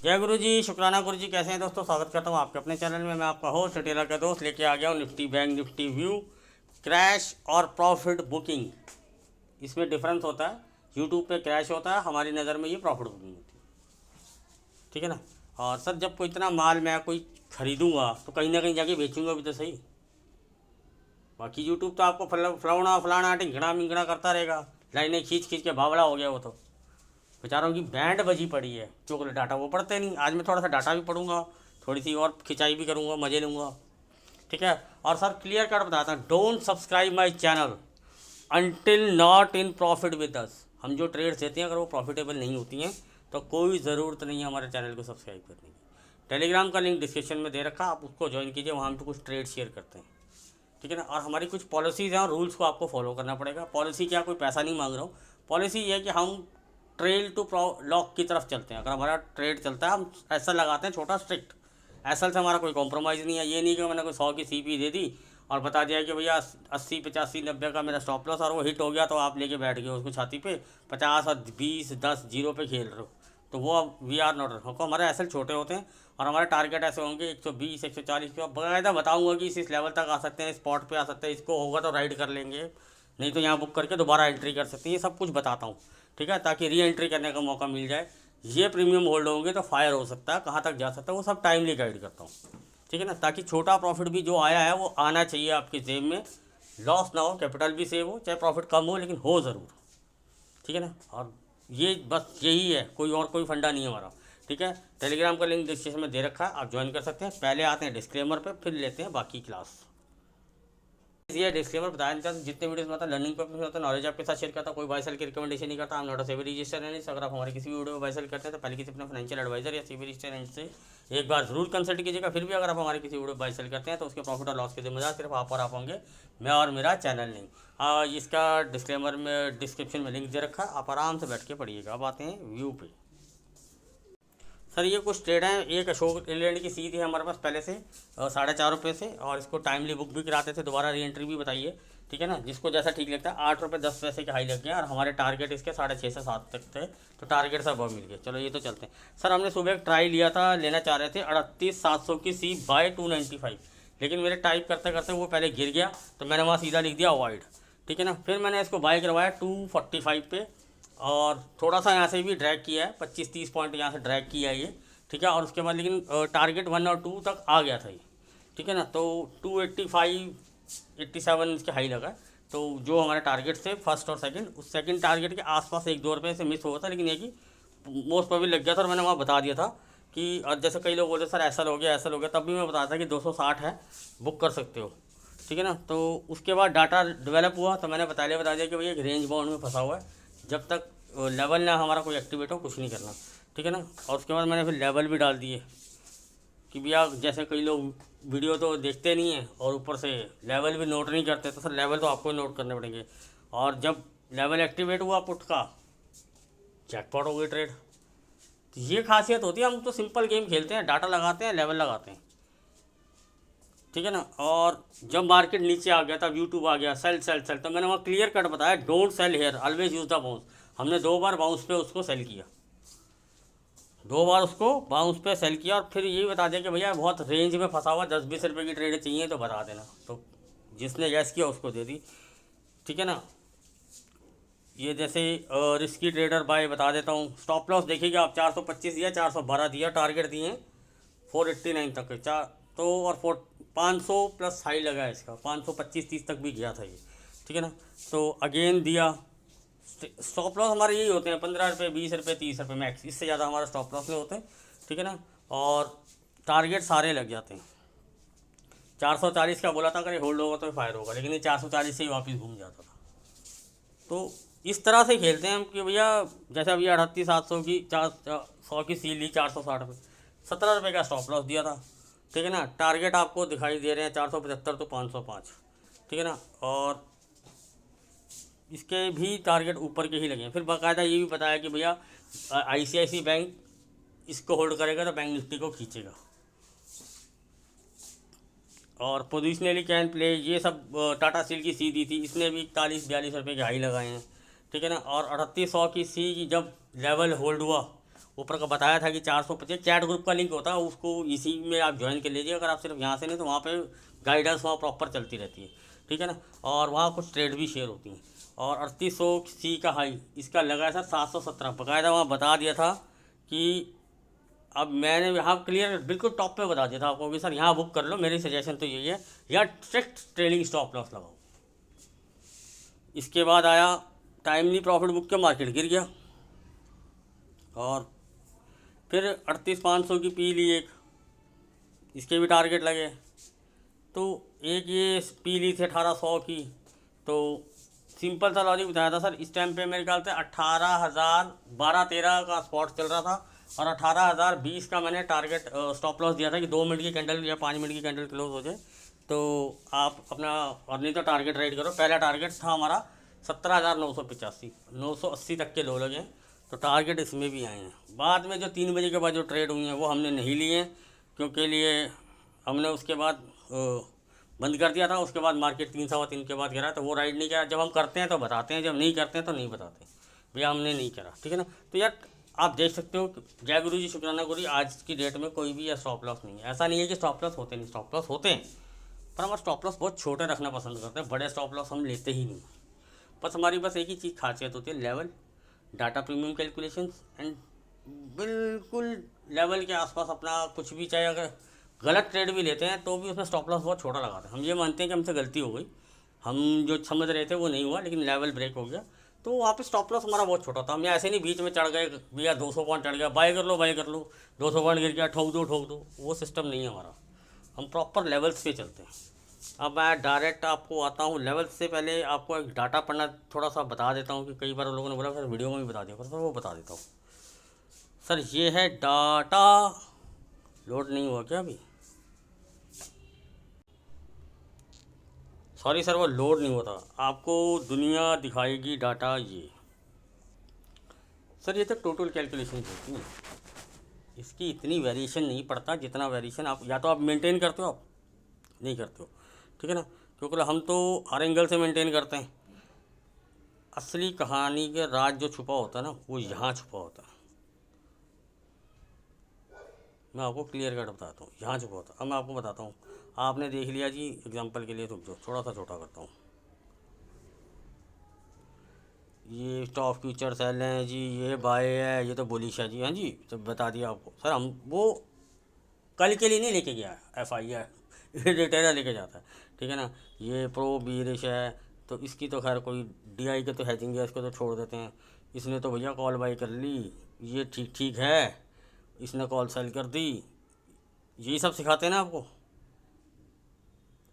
जय गुरु जी, शुक्राना गुरु जी। कैसे हैं दोस्तों? स्वागत करता हूं आपके अपने चैनल में। मैं आपका होस्ट टेलर का दोस्त लेके आ गया हूं Nifty bank Nifty view crash और प्रॉफिट बुकिंग। इसमें डिफरेंस होता है। यूट्यूब पे क्रैश होता है, हमारी नज़र में ये प्रॉफिट बुकिंग होती है। ठीक है ना। और सर जब कोई इतना माल मैं कोई ख़रीदूँगा तो कहीं ना कहीं जाके बेचूँगा भी तो सही। बाकी यूट्यूब तो आपको फलाना फलाना टिंगड़ा मिंगड़ा करता रहेगा, लाइनें खींच खींच के बावड़ा हो गया वो तो। बेचारों की बैंड बजी पड़ी है, चोकलेट डाटा वो पढ़ते नहीं। आज मैं थोड़ा सा डाटा भी पढ़ूंगा, थोड़ी सी और खिंचाई भी करूंगा, मज़े लूँगा। ठीक है। और सर क्लियर कट बताता हूँ, don't subscribe my channel until not in profit with us. हम जो ट्रेड्स देते हैं अगर वो प्रॉफिटेबल नहीं होती हैं तो कोई ज़रूरत नहीं है हमारे चैनल को सब्सक्राइब करने की। टेलीग्राम का लिंक डिस्क्रिप्शन में दे रखा, आप उसको ज्वाइन कीजिए, वहाँ हम तो कुछ ट्रेड शेयर करते हैं। ठीक है ना। और हमारी कुछ पॉलिसीज़ हैं और रूल्स को आपको फॉलो करना पड़ेगा। पॉलिसी क्या, कोई पैसा नहीं मांग रहा हूँ। पॉलिसी ये है कि हम ट्रेल टू लॉक की तरफ चलते हैं। अगर हमारा ट्रेड चलता है हम ऐसा लगाते हैं छोटा स्ट्रिक्ट। एसल से हमारा कोई कॉम्प्रोमाइज़ नहीं है। ये नहीं कि मैंने कोई 100 की सीपी दे दी और बता दिया कि भैया 80 85 90 का मेरा स्टॉप लॉस और वो हिट हो गया तो आप लेके बैठ गए उसको छाती पे 50 और 20 10 जीरो पे खेल रहे हो, तो वो वी आर नॉट। हमको हमारे एसल छोटे होते हैं और हमारे टारगेट ऐसे होंगे 120 140 पे। बाकायदा बताऊंगा कि इस लेवल तक आ सकते हैं, स्पॉट पे आ सकते हैं, इसको होगा तो राइड कर लेंगे, नहीं तो यहाँ बुक करके दोबारा एंट्री कर सकते हैं। ये सब कुछ बताता हूँ। ठीक है, ताकि री एंट्री करने का मौका मिल जाए। ये प्रीमियम होल्ड होंगे तो फायर हो सकता है, कहाँ तक जा सकता है वो सब टाइमली गाइड करता हूँ। ठीक है ना, ताकि छोटा प्रॉफिट भी जो आया है वो आना चाहिए आपकी जेब में, लॉस ना हो, कैपिटल भी सेव हो, चाहे प्रॉफिट कम हो लेकिन हो ज़रूर। ठीक है ना। और ये बस यही है, कोई और कोई फंडा नहीं है हमारा। ठीक है। टेलीग्राम का लिंक डिस्क्रिप्शन में दे रखा है, आप ज्वाइन कर सकते हैं। पहले आते हैं डिस्क्लेमर पे, फिर लेते हैं बाकी क्लास। ये डिस्क्लेमर बताया चाहता हूँ, जितने वीडियोस में आता है लर्निंग पर्पस में होता है, नॉलेज आपके साथ शेयर करता हूँ। कोई बाय सेल की रिकमेंडेशन नहीं करता। हम not a SEBI register analyst. अगर आप हमारे किसी भी वीडियो में बाय सेल करते हैं तो पहले किसी अपने फाइनेंशियल एडवाइजर या सेबी रजिस्टर एनालिस्ट से एक बार जरूर कंसल्ट कीजिएगा। फिर भी अगर आप हमारे किसी वीडियो बाय सेल करते हैं तो उसके प्रॉफिट और लॉस के जिम्मेदार सिर्फ आप और आप होंगे, मैं और मेरा चैनल नहीं। इसका डिस्क्लेमर में डिस्क्रिप्शन में लिंक दे रखा है, आप आराम से बैठ के पढ़िएगा। अब आते हैं व्यू पे। सर ये कुछ ट्रेड हैं। एक अशोक लेलैंड की सी थी हमारे पास पहले से 4.5 रुपये से, और इसको टाइमली बुक भी कराते थे, दोबारा री एंट्री भी बताइए। ठीक है ना, जिसको जैसा ठीक लगता है। 8 रुपये 10 पैसे के हाई लग गए और हमारे टारगेट इसके 6.5 से 7 तक थे, तो टारगेट सब अब मिल गए। चलो ये तो चलते हैं। सर हमने सुबह एक ट्राई लिया था, लेना चाह रहे थे 38,700 की सी बाय 295, लेकिन मेरे टाइप करते करते वो पहले गिर गया तो मैंने वहाँ सीधा लिख दिया अवॉइड। ठीक है ना। फिर मैंने इसको बाय करवाया 245 पे, और थोड़ा सा यहाँ से भी ड्रैग किया है, 25-30 पॉइंट यहाँ से ड्रैग किया है ये। ठीक है। और उसके बाद लेकिन टारगेट 1 और 2 तक आ गया था ये। ठीक है ना। तो 285 87 इसके हाई लगा। तो जो हमारे टारगेट थे फर्स्ट और सेकंड, उस सेकंड टारगेट के आसपास 1-2 रुपये से मिस हुआ था, लेकिन ये कि मोस्ट प्रोबेबली लग गया था। और मैंने वहाँ बता दिया था कि और जैसे कई लोग बोलते सर ऐसा हो गया ऐसा हो गया, तब भी मैं बताया था कि 260 है, बुक कर सकते हो। ठीक है ना। तो उसके बाद डाटा डेवलप हुआ तो मैंने बता दिया कि भैया एक रेंज बाउंड में फंसा हुआ है, जब तक लेवल ना हमारा कोई एक्टिवेट हो कुछ नहीं करना। ठीक है ना। और उसके बाद मैंने फिर लेवल भी डाल दिए कि भैया जैसे कई लोग वीडियो तो देखते नहीं हैं और ऊपर से लेवल भी नोट नहीं करते, तो सर लेवल तो आपको नोट करने पड़ेंगे। और जब लेवल एक्टिवेट हुआ पुट का, जैकपॉट हो गई ट्रेड। तो ये खासियत होती है, हम तो सिंपल गेम खेलते हैं, डाटा लगाते हैं, लेवल लगाते हैं। ठीक है ना। और जब मार्केट नीचे आ गया था, यूट्यूब आ गया सेल सेल सेल, तो मैंने वहाँ क्लियर कट बताया don't sell here, always use the bounce. हमने 2 बार बाउंस पे उसको सेल किया, 2 बार उसको बाउंस पे सेल किया। और फिर ये बता दिया कि भैया बहुत रेंज में फंसा हुआ, 10-20 रुपये की ट्रेड चाहिए तो बता देना। तो जिसने गैस किया उसको दे दी। ठीक है ना। ये जैसे रिस्की ट्रेडर बाय बता देता हूँ। स्टॉप लॉस देखिएगा आप, 425 दिया, 412 दिया, टारगेट दिए 489 तक के चार, तो और 500 प्लस हाई लगा है इसका, 525-30 तक भी गया था ये। ठीक है ना। तो अगेन दिया। स्टॉप लॉस हमारे यही होते हैं 15 रुपये 20 रुपये 30 रुपये मैक्स, इससे ज़्यादा हमारा स्टॉप लॉस नहीं होते हैं। ठीक है ना। और टारगेट सारे लग जाते हैं। 440 का बोला था अगर ये होल्ड होगा तो फायर होगा, लेकिन ये 440 से ही वापस घूम जाता था। तो इस तरह से खेलते हैं हम कि भैया जैसे अभी 38,700 की 100 की सी ली 460 रुपये, 17 रुपये का स्टॉप लॉस दिया था। ठीक है ना। टारगेट आपको दिखाई दे रहे हैं 475 तो 505। ठीक है ना। और इसके भी टारगेट ऊपर के ही लगे हैं। फिर बाकायदा ये भी बताया कि भैया ICICI बैंक इसको होल्ड करेगा तो बैंक निफ्टी को खींचेगा। और पोजिशनली कैन प्ले, ये सब टाटा स्टील की सी दी थी, इसने भी 41-42 रुपये के हाई लगाए हैं। ठीक है ना। और 3800 की सी की जब लेवल होल्ड हुआ ऊपर का बताया था कि 450 चैट ग्रुप का लिंक होता है, उसको इसी में आप ज्वाइन कर लीजिए। अगर आप सिर्फ यहाँ से नहीं तो वहाँ पे गाइडेंस वहाँ प्रॉपर चलती रहती है, ठीक है ना। और वहाँ कुछ ट्रेड भी शेयर होती हैं। और 3800 का हाई इसका लगा है सर 717, बाकायदा वहाँ बता दिया था कि अब मैंने यहाँ क्लियर बिल्कुल टॉप पे बता दिया था आपको कि सर यहाँ बुक कर लो। मेरी सजेशन तो यही है, या स्ट्रिक्ट ट्रेलिंग स्टॉप लॉस लगाओ। इसके बाद आया टाइमली प्रॉफिट बुक के, मार्केट गिर गया और फिर 38,500 की पी ली एक, इसके भी टारगेट लगे। तो एक ये पी ली थी 1800 की। तो सिंपल सा लॉजिक बताया था सर, इस टाइम पे मेरे ख्याल से 18,012-13 का स्पॉट चल रहा था और 18,020 का मैंने टारगेट स्टॉप लॉस दिया था कि 2 मिनट की कैंडल या 5 मिनट की कैंडल क्लोज हो जाए तो आप अपना, और नहीं तो टारगेट राइट करो। पहला टारगेट था हमारा 17,985, 980 तक के लो लगे, तो टारगेट इसमें भी आए हैं। बाद में जो 3 बजे के बाद जो ट्रेड हुई हैं वो हमने नहीं लिए, क्योंकि लिए हमने उसके बाद बंद कर दिया था। उसके बाद मार्केट 3 सवा 3 के बाद गिरा, तो वो राइड नहीं किया। जब हम करते हैं तो बताते हैं, जब नहीं करते हैं तो नहीं बताते भैया हमने नहीं करा, ठीक है ना। तो यार आप देख सकते हो, जय गुरु जी शुक्राना गुरु जी, आज की डेट में कोई भी स्टॉप लॉस नहीं है। ऐसा नहीं है कि स्टॉप लॉस होते नहीं, स्टॉप लॉस होते हैं, पर हम स्टॉप लॉस बहुत छोटे रखना पसंद करते हैं। बड़े स्टॉप लॉस हम लेते ही नहीं। बस हमारी बस एक ही चीज़ खासियत होती है, level, data premium calculations and बिल्कुल लेवल के आसपास अपना कुछ भी, चाहे अगर गलत ट्रेड भी लेते हैं तो भी उसमें स्टॉप लॉस बहुत छोटा लगाते हैं। हम ये मानते हैं कि हमसे गलती हो गई, हम जो समझ रहे थे वो नहीं हुआ, लेकिन लेवल ब्रेक हो गया, तो वहाँ पे स्टॉप लॉस हमारा बहुत छोटा था। हम ऐसे नहीं बीच में चढ़ गए भैया 200 पॉइंट चढ़ गया, बाय कर लो बाय कर लो, 200 पॉइंट गिर गया ठोक दो, वो सिस्टम नहीं है हमारा। हम प्रॉपर लेवल्स पे चलते हैं। अब मैं डायरेक्ट आपको आता हूँ लेवल्स से। पहले आपको एक डाटा पढ़ना थोड़ा सा बता देता हूँ कि कई बार लोगों ने बोला सर वीडियो में भी बता दिया, पर सर वो बता देता हूँ। सर ये है डाटा, लोड नहीं हुआ क्या अभी? सॉरी सर वो लोड नहीं होता, आपको दुनिया दिखाएगी डाटा। ये सर ये तो टोटल कैलकुलेशन होती है, इसकी इतनी वेरिएशन नहीं पड़ता जितना वेरिएशन आप, या तो आप मेंटेन करते हो, आप नहीं करते हो, ठीक है ना। क्योंकि हम तो हर एंगल से मेंटेन करते हैं। असली कहानी के राज जो छुपा होता है ना, वो यहाँ छुपा होता है। मैं आपको क्लियर कट बताता हूँ, यहाँ छुपा होता है। अब मैं आपको बताता हूँ, आपने देख लिया जी एग्जांपल के लिए, तो जो थोड़ा सा छोटा करता हूँ, ये स्टॉक फ्यूचर सेल हैं जी, ये बाय है, ये तो बुलिश है जी। हाँ जी, तो बता दिया आपको सर। हम वो कल के लिए नहीं लेके गया FI है, रिटेलर लेके जाता है, ठीक है ना। ये प्रो बीरिश है, तो इसकी तो खैर कोई DI के तो हैजिंग है, इसको तो छोड़ देते हैं। इसने तो भैया कॉल बाई कर ली, ये ठीक ठीक है, इसने कॉल सेल कर दी। यही सब सिखाते हैं ना आपको।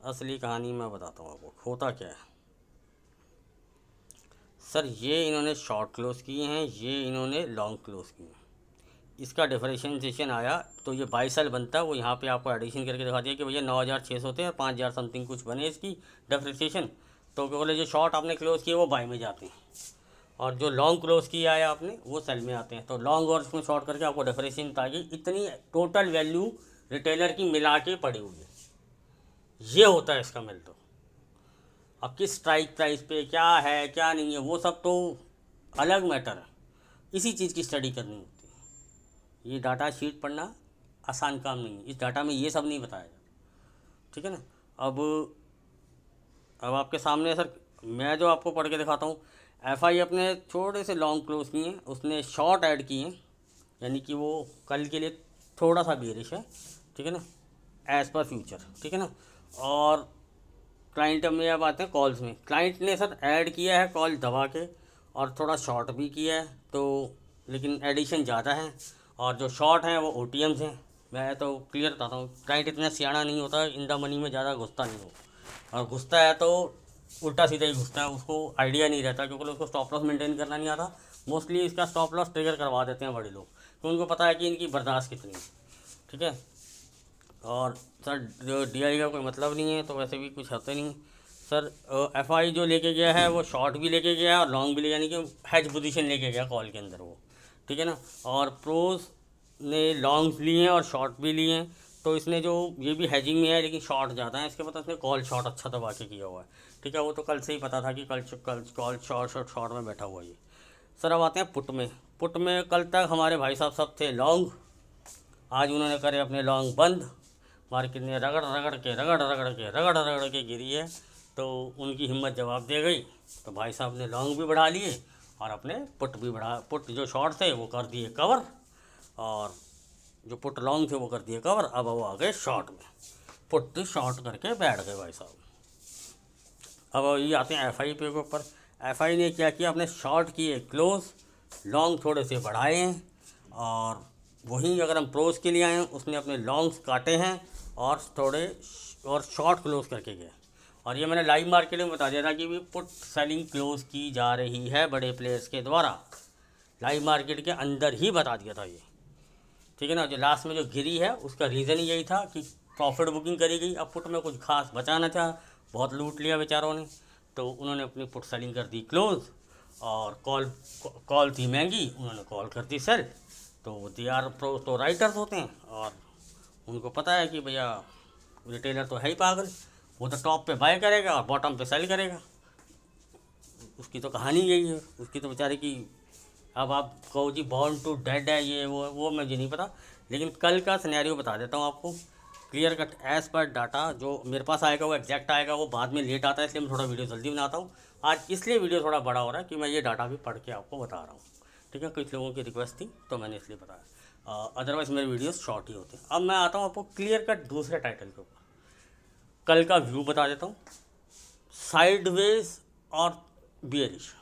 असली कहानी मैं बताता हूँ आपको होता क्या है। सर ये इन्होंने शॉर्ट क्लोज किए हैं, ये इन्होंने लॉन्ग क्लोज किए हैं। इसका डिफरेंशिएशन आया तो ये 22 साल बनता है। वो यहाँ पे आपको एडिशन करके दिखा दिया कि भैया 9,600 थे और 5,000 समथिंग कुछ बने इसकी डिफरेंशिएशन। तो क्या बोले, जो शॉर्ट आपने क्लोज किए वो बाय में जाते हैं, और जो लॉन्ग क्लोज किया है आपने वो सेल में आते हैं। तो लॉन्ग और इसमें शॉर्ट करके आपको डिफरेंशिएशन बता कि इतनी टोटल वैल्यू रिटेलर की मिला के पड़ी हुई है। ये होता है इसका मिल। तो अब किस स्ट्राइक प्राइस पे क्या है क्या नहीं है वो सब तो अलग मैटर है, इसी चीज़ की स्टडी करनी होती है। ये डाटा शीट पढ़ना आसान काम नहीं है, इस डाटा में ये सब नहीं बताया जाता, ठीक है ना। अब आपके सामने सर मैं जो आपको पढ़ के दिखाता हूँ, FI अपने थोड़े से लॉन्ग क्लोज किए हैं, उसने शॉर्ट ऐड किए हैं, यानी कि वो कल के लिए थोड़ा सा बेरिश है, ठीक है ना, एज पर फ्यूचर, ठीक है ना। और क्लाइंट में अब आते हैं कॉल्स में। क्लाइंट ने सर ऐड किया है कॉल दबा के, और थोड़ा शॉर्ट भी किया है, तो लेकिन एडिशन ज़्यादा है, और जो शॉर्ट हैं वो OTMs हैं। मैं तो क्लियर बताता हूँ, क्लाइंट इतना सियाना नहीं होता, इन द मनी में ज़्यादा घुसता नहीं हो, और घुसता है तो उल्टा सीधा ही घुसता है, उसको आइडिया नहीं रहता, क्योंकि उसको स्टॉप लॉस मेंटेन करना नहीं आता। मोस्टली इसका स्टॉप लॉस ट्रिगर करवा देते हैं बड़े लोग, तो उनको पता है कि इनकी बर्दाश्त कितनी है, ठीक है। और सर जो DI का कोई मतलब नहीं है, तो वैसे भी कुछ होता नहीं सर। FI जो लेके गया है वो शॉर्ट भी लेके गया और लॉन्ग भी ले, यानी कि हैज पोजीशन लेके गया कॉल के अंदर वो, ठीक है ना। और प्रोज ने लॉन्ग्स लिए हैं और शॉर्ट भी लिए हैं, तो इसने जो ये भी हैजिंग में है लेकिन शॉर्ट ज़्यादा है इसके, पता इसने कॉल शॉर्ट अच्छा दबा के किया हुआ है, ठीक है। वो तो कल से ही पता था कि कल कॉल शॉर्ट में बैठा हुआ है ये। सर अब आते हैं पुट में। पुट में कल तक हमारे भाई साहब सब थे लॉन्ग, आज उन्होंने करे अपने लॉन्ग बंद। मार्केट ने रगड़ के गिरी है, तो उनकी हिम्मत जवाब दे गई, तो भाई साहब ने लॉन्ग भी बढ़ा लिए और अपने पुट भी बढ़ा, पुट जो शॉर्ट थे वो कर दिए कवर, और जो पुट लॉन्ग थे वो कर दिए कवर। अब वो आ गए शॉर्ट में, पुट शॉर्ट करके बैठ गए भाई साहब। अब ये आते हैं FI पे के ऊपर। FI ने क्या किया, अपने शॉर्ट किए क्लोज, लॉन्ग थोड़े से बढ़ाए हैं, और वहीं अगर हम प्रोज के लिए आए हैं उसने अपने लॉन्ग्स काटे हैं और थोड़े और शॉर्ट क्लोज करके गए। और ये मैंने लाइव मार्केट में बता दिया था कि भी पुट सेलिंग क्लोज की जा रही है बड़े प्लेयर्स के द्वारा, लाइव मार्केट के अंदर ही बता दिया था ये, ठीक है ना। जो लास्ट में जो गिरी है उसका रीज़न यही था कि प्रॉफिट बुकिंग करी गई। अब पुट में कुछ खास बचा न था, बहुत लूट लिया बेचारों ने, तो उन्होंने अपनी पुट सेलिंग कर दी क्लोज, और कॉल थी महंगी, उन्होंने कॉल कर दी सेल। तो दे आर प्रो तो राइटर्स होते हैं, और उनको पता है कि भैया रिटेलर तो है ही पागल, वो तो टॉप पे बाय करेगा और बॉटम पे सेल करेगा, उसकी तो कहानी यही है, उसकी तो बेचारे की। अब आप कहो जी बॉर्न टू डेड है ये वो मुझे नहीं पता, लेकिन कल का सिनेरियो बता देता हूँ आपको clear cut as per data. जो मेरे पास आएगा वो एग्जैक्ट आएगा, वो बाद में लेट आता है, इसलिए मैं थोड़ा वीडियो जल्दी बनाता हूँ आज, इसलिए वीडियो थोड़ा बड़ा हो रहा है कि मैं ये डाटा भी पढ़ के आपको बता रहा हूँ, ठीक है। कुछ लोगों की रिक्वेस्ट थी तो मैंने इसलिए बताया, अदरवाइज़ मेरे वीडियोस शॉर्ट ही होते हैं। अब मैं आता हूँ आपको क्लियर कट दूसरे टाइटल के ऊपर, कल का व्यू बता देता हूँ, साइडवेज और बियरिश।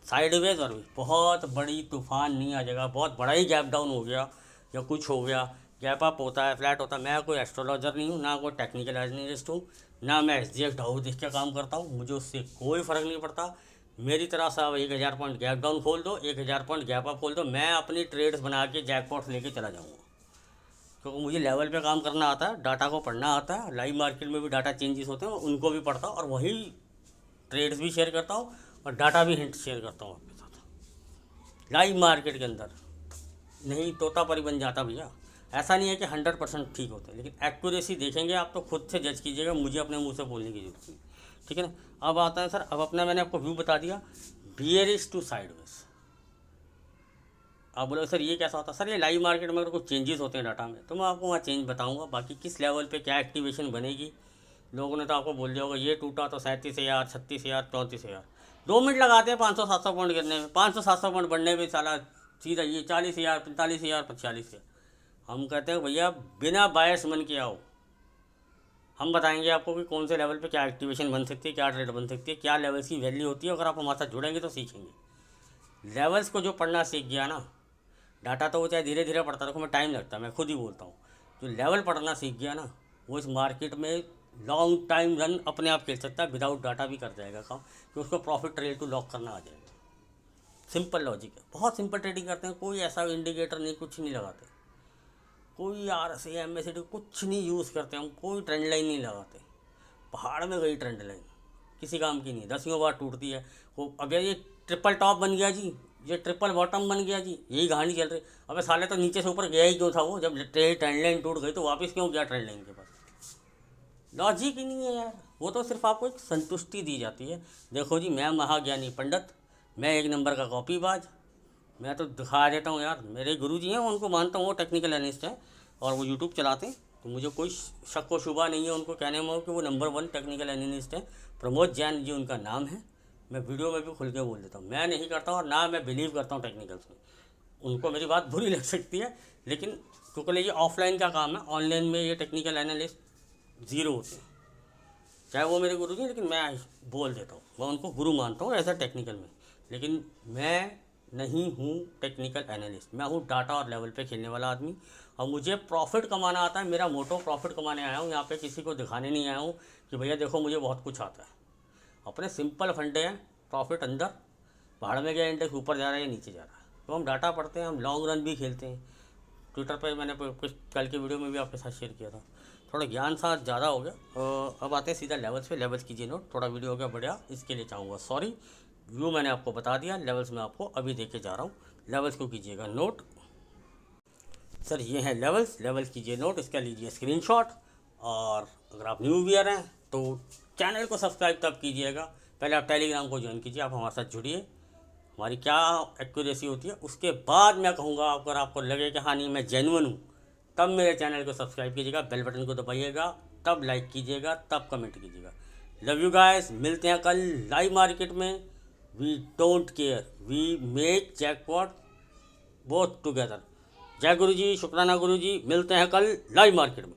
साइडवेज और बहुत बड़ी तूफान नहीं आ जाएगा, बहुत बड़ा ही गैप डाउन हो गया या कुछ हो गया, गैप अप होता है, फ्लैट होता है। मैं कोई एस्ट्रोलॉजर नहीं हूँ, ना कोई टेक्निकल एनालिस्ट हूँ, ना मैं SGX ढाऊ देख के काम करता हूँ, मुझे उससे कोई फ़र्क नहीं पड़ता। मेरी तरह से 1000 पॉइंट गैप डाउन खोल दो, 1000 पॉइंट गैप अप खोल दो, मैं अपनी ट्रेड्स बना के जैकपॉट्स लेके चला जाऊँगा, क्योंकि मुझे लेवल पे काम करना आता है, डाटा को पढ़ना आता है। लाइव मार्केट में भी डाटा चेंजेस होते हैं, उनको भी पढ़ता हूँ, और वही ट्रेड्स भी शेयर करता हूँ और डाटा भी हिंट शेयर करता हूँ आपके साथ लाइव मार्केट के अंदर। नहीं तोतापरी बन जाता भैया, ऐसा नहीं है कि 100% ठीक होते हैं, लेकिन एक्यूरेसी देखेंगे आप तो खुद से जज कीजिएगा, मुझे अपने मुंह से बोलने की जरूरत नहीं, ठीक है ना। अब आता है सर, अब अपना मैंने आपको व्यू बता दिया, बियरिश टू साइडवेज। आप बोलोगे सर ये कैसा होता है, सर ये लाइव मार्केट में अगर कुछ चेंजेस होते हैं डाटा में तो मैं आपको वहाँ चेंज बताऊँगा, बाकी किस लेवल पर क्या एक्टिवेशन बनेगी। लोगों ने तो आपको बोल दिया होगा ये टूटा तो 37,000, 36,000, 34,000, 2 मिनट लगाते हैं 500-700 पॉइंट गिरने में, 500-700 पॉइंट बढ़ने में साला सीधा ये 40,000, 45,000, 45,000। हम कहते हैं भैया बिना बायस बन के आओ, हम बताएंगे आपको कि कौन से लेवल पे क्या एक्टिवेशन बन सकती है, क्या ट्रेड बन सकती है, क्या लेवल्स की वैल्यू होती है। अगर आप हमारे साथ जुड़ेंगे तो सीखेंगे। लेवल्स को जो पढ़ना सीख गया ना, डाटा तो वो चाहे धीरे धीरे पढ़ता रखो, मैं टाइम लगता है, मैं खुद ही बोलता हूँ, जो लेवल पढ़ना सीख गया ना वो इस मार्केट में लॉन्ग टाइम रन अपने आप खेल सकता है, विदाउट डाटा भी कर जाएगा काम, कि उसको प्रॉफिट ट्रेड टू लॉक करना आ जाएगा। सिंपल लॉजिक है, बहुत सिंपल ट्रेडिंग करते हैं, कोई ऐसा इंडिकेटर नहीं, कुछ नहीं लगाते, कोई RSI MACD कुछ नहीं यूज़ करते हम, कोई ट्रेंड लाइन नहीं लगाते। पहाड़ में गई ट्रेंड लाइन, किसी काम की नहीं, 10 बार टूटती है वो। अब यार ये ट्रिपल टॉप बन गया जी, ये ट्रिपल बॉटम बन गया जी, यही कहानी चल रही। अबे साले तो नीचे से ऊपर गया ही क्यों था वो, जब ट्रेंड लाइन टूट गई तो वापस क्यों गया ट्रेंड लाइन के पास? लॉजिक ही नहीं है यार, वो तो सिर्फ आपको एक संतुष्टि दी जाती है। देखो जी मैं महाज्ञानी पंडित, मैं 1 नंबर का कॉपीबाज, मैं तो दिखा देता हूँ यार। मेरे गुरुजी हैं, उनको मानता हूँ, वो टेक्निकल एनालिस्ट हैं और वो यूट्यूब चलाते हैं, तो मुझे कोई शक व शुबा नहीं है उनको कहने में कि वो नंबर 1 टेक्निकल एनालिस्ट हैं। प्रमोद जैन जी उनका नाम है, मैं वीडियो में भी खुल के बोल देता हूँ, मैं नहीं करता हूँ और ना मैं बिलीव करता हूँ टेक्निकल्स में। उनको मेरी बात बुरी लग सकती है, लेकिन क्योंकि ये ऑफलाइन का काम है, ऑनलाइन में ये टेक्निकल एनालिस्ट ज़ीरो होते हैं, चाहे वो मेरे गुरु जी, लेकिन मैं बोल देता हूँ, मैं उनको गुरु मानता हूँ ऐसा टेक्निकल में। लेकिन मैं नहीं हूँ टेक्निकल एनालिस्ट, मैं हूँ डाटा और लेवल पे खेलने वाला आदमी, और मुझे प्रॉफिट कमाना आता है। मेरा मोटो प्रॉफिट कमाने आया हूँ, यहाँ पे किसी को दिखाने नहीं आया हूँ कि भैया देखो मुझे बहुत कुछ आता है। अपने सिंपल फंडे हैं, प्रॉफिट अंदर, भाड़ में गया इंडेक्स ऊपर जा रहा है या नीचे जा रहा है, तो हम डाटा पढ़ते हैं, हम लॉन्ग रन भी खेलते हैं। ट्विटर पर मैंने कुछ कल की वीडियो में भी आपके साथ शेयर किया था, थोड़ा ज्ञान साथ ज़्यादा हो गया। अब आते हैं सीधा लेवल्स पे, लेवल्स कीजिए नोट, थोड़ा वीडियो हो गया बढ़िया, इसके लिए चाहूँगा सॉरी। व्यू मैंने आपको बता दिया, लेवल्स में आपको अभी देके जा रहा हूँ, लेवल्स को कीजिएगा नोट। सर ये हैं लेवल्स, लेवल्स कीजिए नोट, इसका लीजिए स्क्रीनशॉट। और अगर आप न्यू व्यूअर हैं तो चैनल को सब्सक्राइब तब कीजिएगा, पहले आप टेलीग्राम को ज्वाइन कीजिए, आप हमारे साथ जुड़िए, हमारी क्या एक्यूरेसी होती है, उसके बाद मैं कहूँगा। अगर आपको लगे कि हाँ नहीं मैं जेन्युइन हूँ, तब मेरे चैनल को सब्सक्राइब कीजिएगा, बेल बटन को दबाइएगा, तब लाइक कीजिएगा, तब कमेंट कीजिएगा। लव यू गाइस, मिलते हैं कल लाइव मार्केट में। We don't care, we make jackpot both together. जय गुरु जी, शुक्राना गुरु जी, मिलते हैं कल लाइव मार्केट में।